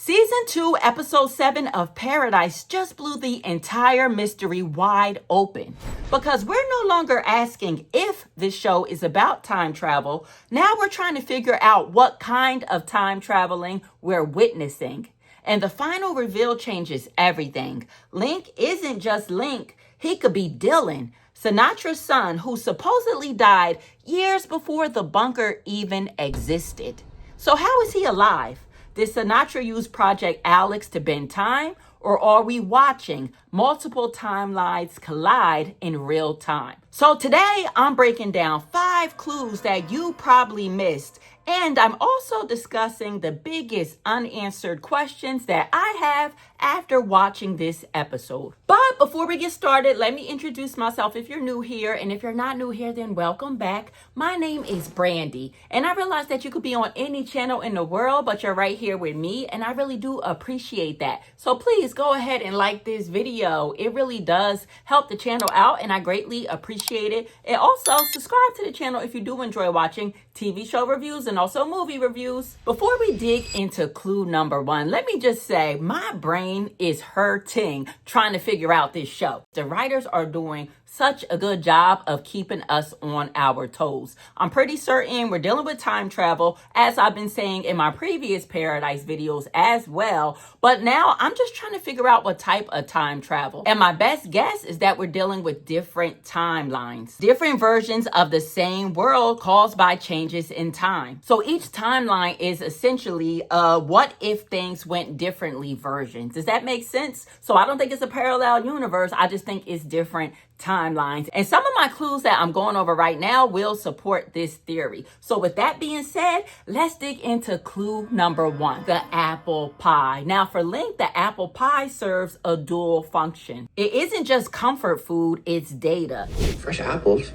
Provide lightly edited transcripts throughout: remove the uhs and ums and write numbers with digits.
Season 2, Episode 7 of Paradise just blew the entire mystery wide open. Because we're no longer asking if this show is about time travel. Now we're trying to figure out what kind of time traveling we're witnessing. And the final reveal changes everything. Link isn't just Link. He could be Dylan, Sinatra's son, who supposedly died years before the bunker even existed. So how is he alive? Did Sinatra use Project Alex to bend time? Or are we watching multiple timelines collide in real time? So today I'm breaking down 5 clues that you probably missed. And I'm also discussing the biggest unanswered questions that I have after watching this episode. But before we get started, let me introduce myself if you're new here. And if you're not new here, then welcome back. My name is Brandy. And I realize that you could be on any channel in the world, but you're right here with me. And I really do appreciate that. So please go ahead and like this video. It really does help the channel out and I greatly appreciate it. And also subscribe to the channel if you do enjoy watching TV show reviews and also movie reviews. Before we dig into clue number 1, let me just say my brain is hurting trying to figure out this show. The writers are doing such a good job of keeping us on our toes. I'm pretty certain we're dealing with time travel, as I've been saying in my previous Paradise videos as well. But now I'm just trying to figure out what type of time travel. And my best guess is that we're dealing with different timelines, different versions of the same world caused by changes in time. So each timeline is essentially what if things went differently versions. Does that make sense? So I don't think it's a parallel universe. I just think it's different timelines. And some of my clues that I'm going over right now will support this theory. So with that being said, let's dig into clue number 1, the apple pie. Now for Link, the apple pie serves a dual function. It isn't just comfort food, it's data. Fresh apples,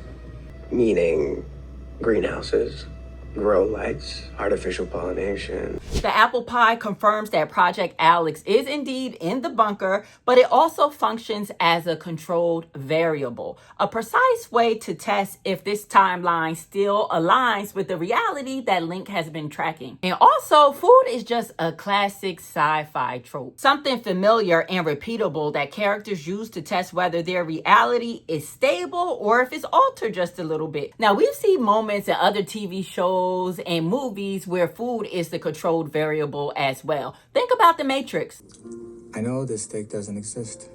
meaning greenhouses, grow lights, artificial pollination. The apple pie confirms that Project Alex is indeed in the bunker, but it also functions as a controlled variable, a precise way to test if this timeline still aligns with the reality that Link has been tracking. And also, food is just a classic sci-fi trope, something familiar and repeatable that characters use to test whether their reality is stable or if it's altered just a little bit. Now, we've seen moments in other TV shows and movies where food is the controlled variable as well. Think about The Matrix. I know this steak doesn't exist.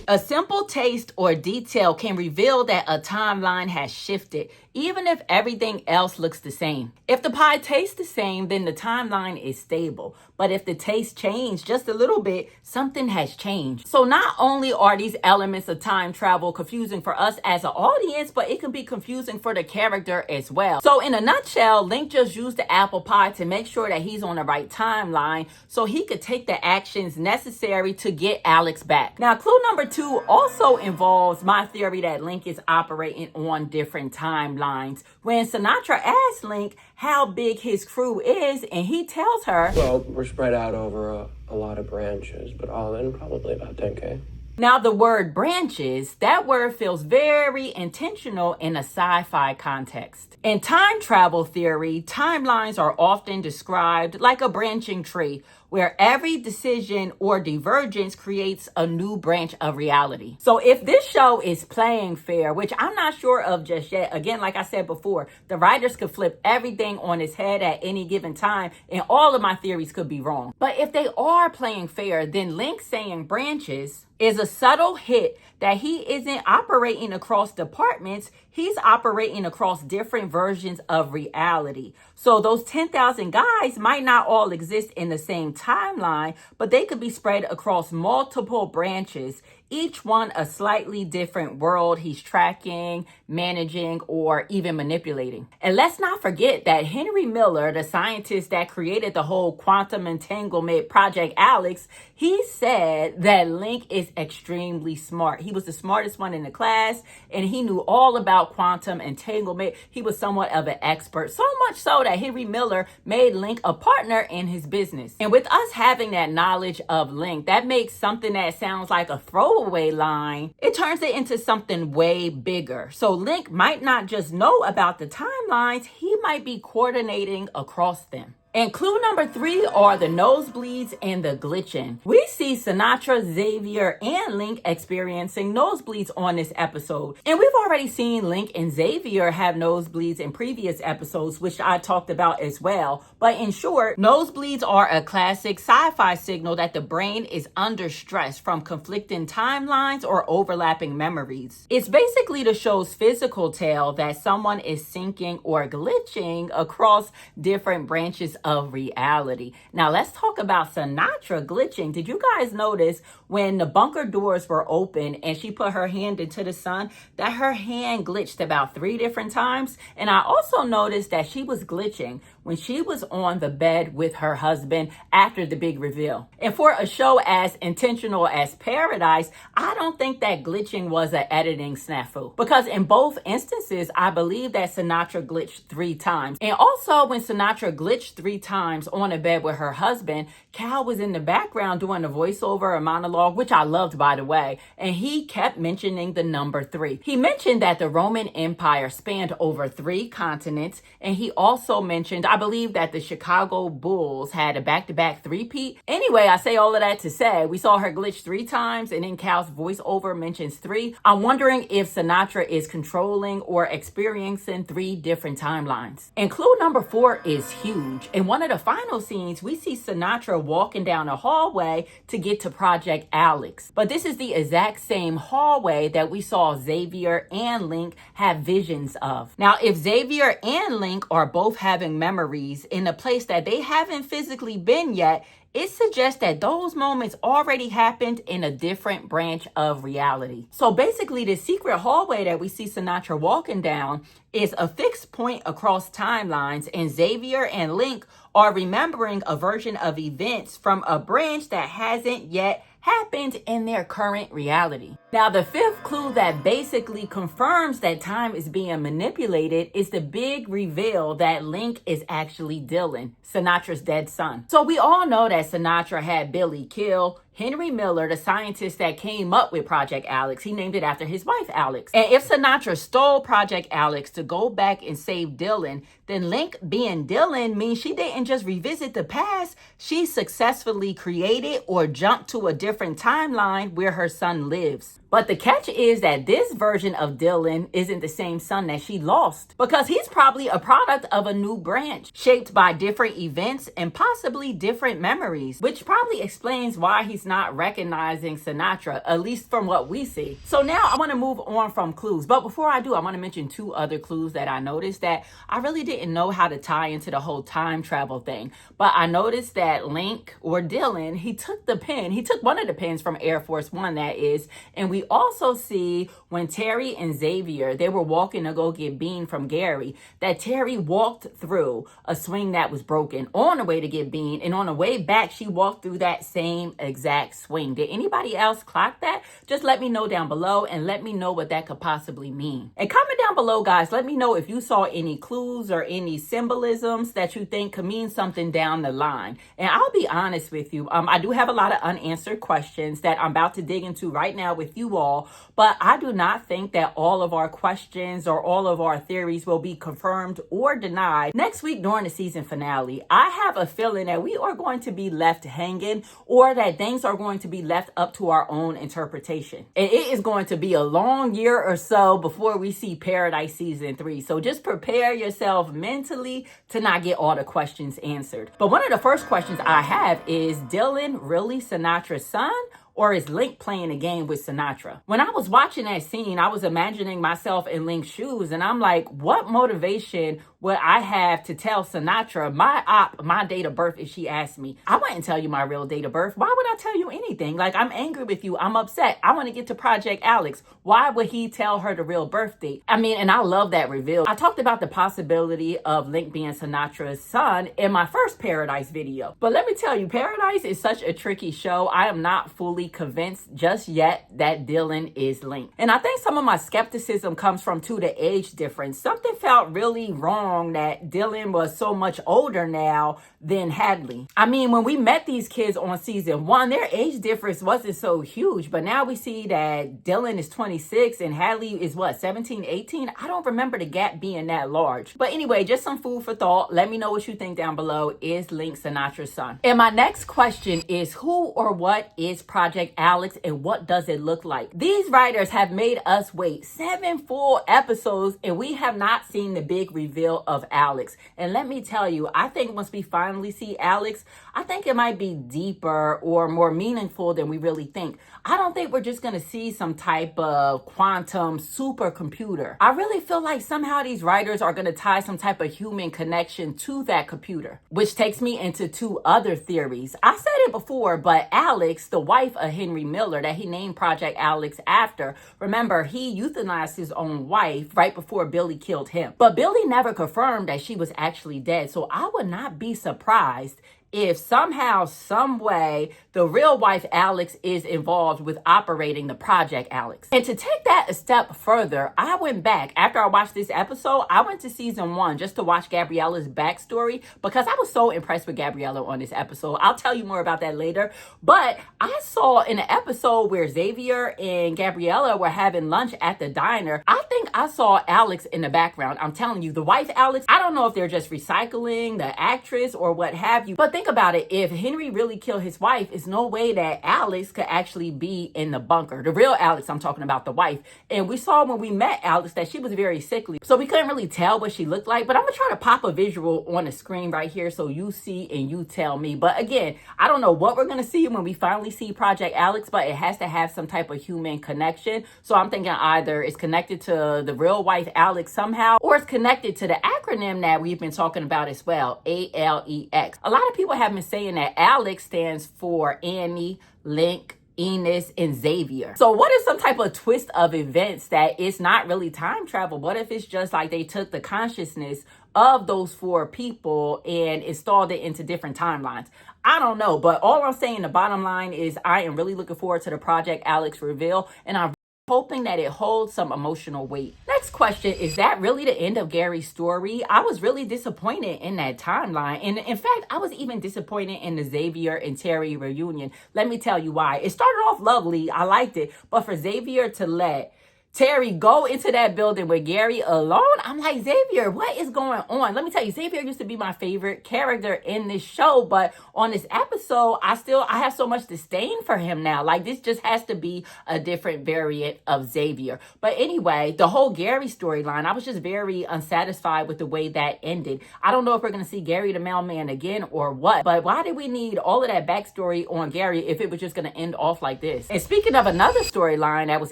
A simple taste or detail can reveal that a timeline has shifted, even if everything else looks the same. If the pie tastes the same, then the timeline is stable. But if the taste changed just a little bit, something has changed. So not only are these elements of time travel confusing for us as an audience, but it can be confusing for the character as well. So in a nutshell, Link just used the apple pie to make sure that he's on the right timeline so he could take the actions necessary to get Alex back. Now, clue number 2 also involves my theory that Link is operating on different timelines. When Sinatra asks Link how big his crew is, and he tells her, Well, we're spread out over a lot of branches, but all in probably about 10K. Now, the word branches, that word feels very intentional in a sci-fi context. In time travel theory, timelines are often described like a branching tree, where every decision or divergence creates a new branch of reality. So if this show is playing fair, which I'm not sure of just yet, again, like I said before, the writers could flip everything on its head at any given time, and all of my theories could be wrong. But if they are playing fair, then Link saying branches is a subtle hit that he isn't operating across departments, he's operating across different versions of reality. So those 10,000 guys might not all exist in the same timeline, but they could be spread across multiple branches, each one a slightly different world he's tracking, managing, or even manipulating. And let's not forget that Henry Miller, the scientist that created the whole quantum entanglement Project Alex, he said that Link is extremely smart. He was the smartest one in the class, and he knew all about quantum entanglement. He was somewhat of an expert, so much so that Henry Miller made Link a partner in his business. And with us having that knowledge of Link, that makes something that sounds like a throwaway line, it turns it into something way bigger. So Link might not just know about the timelines, he might be coordinating across them. And clue number 3 are the nosebleeds and the glitching. We see Sinatra, Xavier, and Link experiencing nosebleeds on this episode. And we've already seen Link and Xavier have nosebleeds in previous episodes, which I talked about as well. But in short, nosebleeds are a classic sci-fi signal that the brain is under stress from conflicting timelines or overlapping memories. It's basically the show's physical tell that someone is syncing or glitching across different branches of reality. Now let's talk about Sinatra glitching. Did you guys notice when the bunker doors were open and she put her hand into the sun that her hand glitched about 3 different times? And I also noticed that she was glitching when she was on the bed with her husband after the big reveal. And for a show as intentional as Paradise, I don't think that glitching was an editing snafu, because in both instances, I believe that Sinatra glitched 3 times. And also when Sinatra glitched 3 times on a bed with her husband, Cal was in the background doing a voiceover, a monologue, which I loved, by the way, and he kept mentioning the number 3. He mentioned that the Roman Empire spanned over 3 continents, and he also mentioned, I believe, that the Chicago Bulls had a back-to-back three-peat. Anyway, I say all of that to say, we saw her glitch 3 times, and then Cal's voiceover mentions 3. I'm wondering if Sinatra is controlling or experiencing 3 different timelines. And clue number 4 is huge. In one of the final scenes, we see Sinatra walking down a hallway to get to Project Alex. But this is the exact same hallway that we saw Xavier and Link have visions of. Now, if Xavier and Link are both having memories in a place that they haven't physically been yet, it suggests that those moments already happened in a different branch of reality. So basically, the secret hallway that we see Sinatra walking down is a fixed point across timelines, and Xavier and Link are remembering a version of events from a branch that hasn't yet happened in their current reality. Now, the 5th clue that basically confirms that time is being manipulated is the big reveal that Link is actually Dylan, Sinatra's dead son. So we all know that Sinatra had Billy kill Henry Miller, the scientist that came up with Project Alex. He named it after his wife, Alex. And if Sinatra stole Project Alex to go back and save Dylan, then Link being Dylan means she didn't just revisit the past, she successfully created or jumped to a different timeline where her son lives. But the catch is that this version of Dylan isn't the same son that she lost, because he's probably a product of a new branch shaped by different events and possibly different memories, which probably explains why he's not recognizing Sinatra, at least from what we see. So now I want to move on from clues. But before I do, I want to mention 2 other clues that I noticed that I really didn't know how to tie into the whole time travel thing. But I noticed that Link, or Dylan, he took one of the pens from Air Force One, that is, and we also see when Terry and Xavier, they were walking to go get Bean from Gary, that Terry walked through a swing that was broken on the way to get Bean, and on the way back, she walked through that same exact swing. Did anybody else clock that? Just let me know down below, and let me know what that could possibly mean. And comment down below, guys, let me know if you saw any clues or any symbolisms that you think could mean something down the line. And I'll be honest with you, I do have a lot of unanswered questions that I'm about to dig into right now with you all, but I do not think that all of our questions or all of our theories will be confirmed or denied next week during the season finale. I have a feeling that we are going to be left hanging, or that things are going to be left up to our own interpretation. And it is going to be a long year or so before we see Paradise season 3. So just prepare yourself mentally to not get all the questions answered. But one of the first questions I have is, Dylan really Sinatra's son? Or is Link playing a game with Sinatra? When I was watching that scene, I was imagining myself in Link's shoes, and I'm like, what motivation would I have to tell Sinatra my date of birth if she asked me? I wouldn't tell you my real date of birth. Why would I tell you anything? Like, I'm angry with you. I'm upset. I want to get to Project Alex. Why would he tell her the real birth date? I mean, and I love that reveal. I talked about the possibility of Link being Sinatra's son in my first Paradise video. But let me tell you, Paradise is such a tricky show. I am not fully convinced just yet that Dylan is Link. And I think some of my skepticism comes from the age difference. Something felt really wrong that Dylan was so much older now than Hadley. I mean, when we met these kids on season 1, their age difference wasn't so huge, but now we see that Dylan is 26 and Hadley is what, 17, 18? I don't remember the gap being that large. But anyway, just some food for thought. Let me know what you think down below. Is Link Sinatra's son? And my next question is, who or what is Project Alex and what does it look like? These writers have made us wait 7 full episodes and we have not seen the big reveal of Alex. And let me tell you, I think once we finally see Alex, I think it might be deeper or more meaningful than we really think. I don't think we're just going to see some type of quantum supercomputer. I really feel like somehow these writers are going to tie some type of human connection to that computer, which takes me into 2 other theories. I said it before, but Alex, the wife of Henry Miller that he named Project Alex after, remember, he euthanized his own wife right before Billy killed him. But Billy never confirmed that she was actually dead, so I would not be surprised if somehow, some way, the real wife Alex is involved with operating the Project Alex. And to take that a step further, I went back, after I watched this episode, I went to season 1 just to watch Gabriella's backstory because I was so impressed with Gabriella on this episode. I'll tell you more about that later. But I saw in an episode where Xavier and Gabriella were having lunch at the diner, I think I saw Alex in the background. I'm telling you, the wife Alex, I don't know if they're just recycling the actress or what have you, but think about it. If Henry really killed his wife, it's no way that Alex could actually be in the bunker. The real Alex, I'm talking about the wife. And we saw when we met Alex that she was very sickly. So we couldn't really tell what she looked like. But I'm going to try to pop a visual on the screen right here so you see and you tell me. But again, I don't know what we're going to see when we finally see Project Alex, but it has to have some type of human connection. So I'm thinking either it's connected to the real wife Alex somehow, or it's connected to the acronym that we've been talking about as well, ALEX. A lot of people have been saying that Alex stands for Annie, Link, Enos, and Xavier. So what if some type of twist of events that it's not really time travel? What if it's just like they took the consciousness of those 4 people and installed it into different timelines? I don't know, but all I'm saying, the bottom line is I am really looking forward to the Project Alex reveal, and I'm hoping that it holds some emotional weight. Next question, is that really the end of Gary's story? I was really disappointed in that timeline. And in fact, I was even disappointed in the Xavier and Terry reunion. Let me tell you why. It started off lovely. I liked it. But for Xavier to let Terry go into that building with Gary alone, I'm like, Xavier, what is going on? Let me tell you, Xavier used to be my favorite character in this show, but on this episode, I have so much disdain for him now. Like, this just has to be a different variant of Xavier. But anyway, the whole Gary storyline, I was just very unsatisfied with the way that ended. I don't know if we're going to see Gary the mailman again or what, but why did we need all of that backstory on Gary if it was just going to end off like this? And speaking of another storyline that was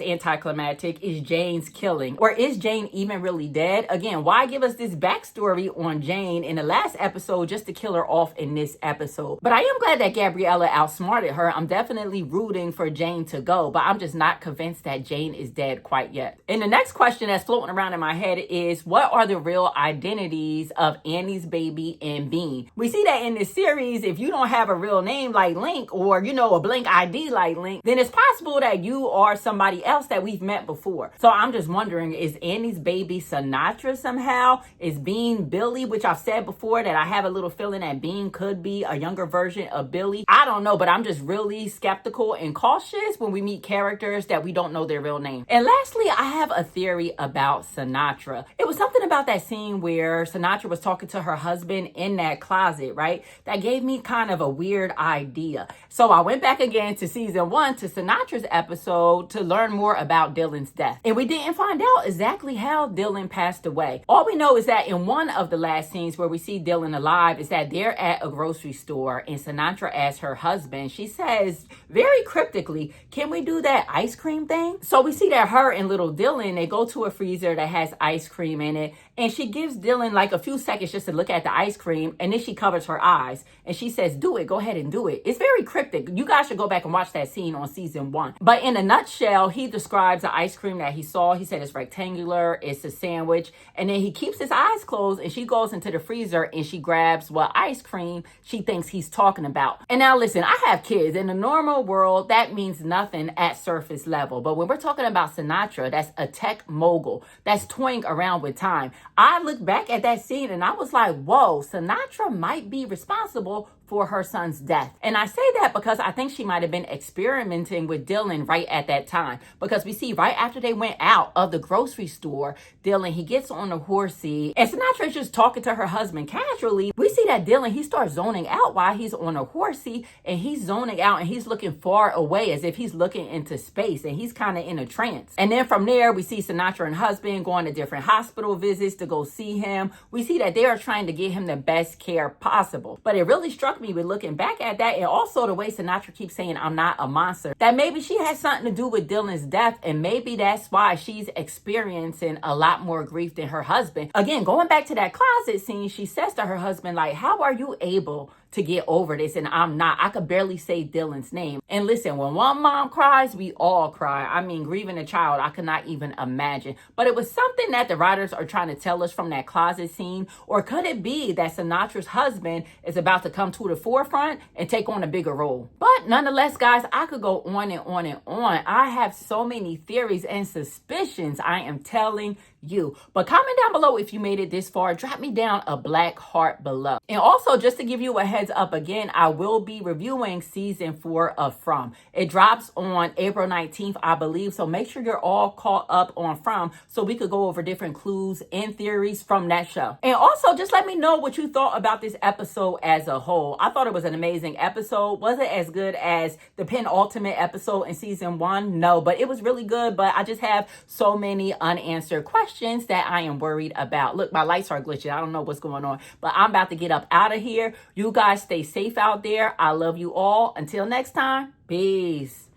anticlimactic, is Jane's killing, or is Jane even really dead? Again, why give us this backstory on Jane in the last episode just to kill her off in this episode? But I am glad that Gabriella outsmarted her. I'm definitely rooting for Jane to go, but I'm just not convinced that Jane is dead quite yet. And the next question that's floating around in my head is, what are the real identities of Annie's baby and Bean? We see that in this series, if you don't have a real name like Link, or a blank ID like Link, then it's possible that you are somebody else that we've met before. So I'm just wondering, is Annie's baby Sinatra somehow? Is Bean Billy, which I've said before that I have a little feeling that Bean could be a younger version of Billy? I don't know, but I'm just really skeptical and cautious when we meet characters that we don't know their real name. And lastly, I have a theory about Sinatra. It was something about that scene where Sinatra was talking to her husband in that closet, right? That gave me kind of a weird idea. So I went back again to season 1 to Sinatra's episode to learn more about Dylan's death. And we didn't find out exactly how Dylan passed away. All we know is that in one of the last scenes where we see Dylan alive is that they're at a grocery store and Sinatra asks her husband, she says very cryptically, can we do that ice cream thing? So we see that her and little Dylan, they go to a freezer that has ice cream in it, and she gives Dylan like a few seconds just to look at the ice cream, and then she covers her eyes and she says, do it, go ahead and do it. It's very cryptic. You guys should go back and watch that scene on season 1. But in a nutshell, he describes the ice cream that he saw. He said it's rectangular, it's a sandwich. And then he keeps his eyes closed and she goes into the freezer and she grabs what ice cream she thinks he's talking about. And now listen, I have kids. In the normal world, that means nothing at surface level. But when we're talking about Sinatra, that's a tech mogul that's toying around with time. I look back at that scene and I was like, whoa, Sinatra might be responsible for her son's death. And I say that because I think she might have been experimenting with Dylan right at that time. Because we see right after they went out of the grocery store, Dylan, he gets on a horsey and Sinatra is just talking to her husband casually. We see that Dylan, he starts zoning out while he's on a horsey, and he's zoning out and he's looking far away as if he's looking into space, and he's kind of in a trance. And then from there, we see Sinatra and husband going to different hospital visits to go see him. We see that they are trying to get him the best care possible. But it really struck me with looking back at that, and also the way Sinatra keeps saying, I'm not a monster, that maybe she had something to do with Dylan's death, and maybe that's why she's experiencing a lot more grief than her husband. Again, going back to that closet scene, she says to her husband, like, how are you able to get over this? And I'm not. I could barely say Dylan's name. And listen, when one mom cries, we all cry. I mean, grieving a child, I could not even imagine. But it was something that the writers are trying to tell us from that closet scene. Or could it be that Sinatra's husband is about to come to the forefront and take on a bigger role? But nonetheless, guys, I could go on and on and on. I have so many theories and suspicions, I am telling you. But comment down below if you made it this far. Drop me down a black heart below. And also, just to give you a heads up again, I will be reviewing season 4 of From. It drops on April 19th, I believe. So make sure you're all caught up on From so we could go over different clues and theories from that show. And also, just let me know what you thought about this episode as a whole. I thought it was an amazing episode. Was it as good as the penultimate episode in season 1? No, but it was really good. But I just have so many unanswered questions that I am worried about. Look, my lights are glitching. I don't know what's going on, but I'm about to get up out of here. You guys stay safe out there. I love you all. Until next time, peace.